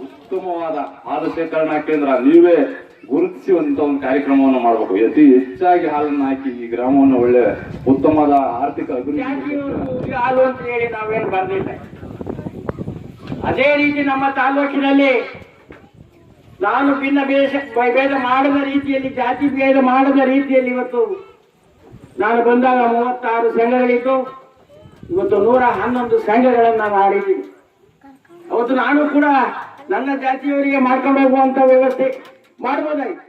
ಉತ್ತಮವಾದ ಹಾಲು ಶೇಖರಣಾ ಕೇಂದ್ರ ನೀವೇ ಗುರುತಿಸಿ ಒಂದು ಕಾರ್ಯಕ್ರಮವನ್ನು ಮಾಡಬೇಕು. ಅತಿ ಹೆಚ್ಚಾಗಿ ಹಾಲನ್ನು ಹಾಕಿ ಈ ಗ್ರಾಮವನ್ನು ಒಳ್ಳೆ ಉತ್ತಮವಾದ ಆರ್ಥಿಕ ಅಭಿವೃದ್ಧಿ ಹಾಲು ಅಂತ ಹೇಳಿ ನಾವೇನು ಬರ್ದಿಲ್ಲ. ಅದೇ ರೀತಿ ನಮ್ಮ ತಾಲೂಕಿನಲ್ಲಿ ನಾನು ಭಿನ್ನ ಭೇದ ಮಾಡದ ರೀತಿಯಲ್ಲಿ, ಜಾತಿ ಭೇದ ಮಾಡದ ರೀತಿಯಲ್ಲಿ ಇವತ್ತು ನಾನು ಬಂದಾಗ 36 ಸಂಘಗಳಿತ್ತು. ಇವತ್ತು 111 ಸಂಘಗಳನ್ನು ಮಾಡಿದ್ದೀವಿ. ಅವತ್ತು ನಾನು ಕೂಡ ನನ್ನ ಜಾತಿಯವರಿಗೆ ಮಾಡ್ಕೊಂಡು ಹೋಗುವಂತ ವ್ಯವಸ್ಥೆ ಮಾಡ್ಬೋದಾಯ್ತು.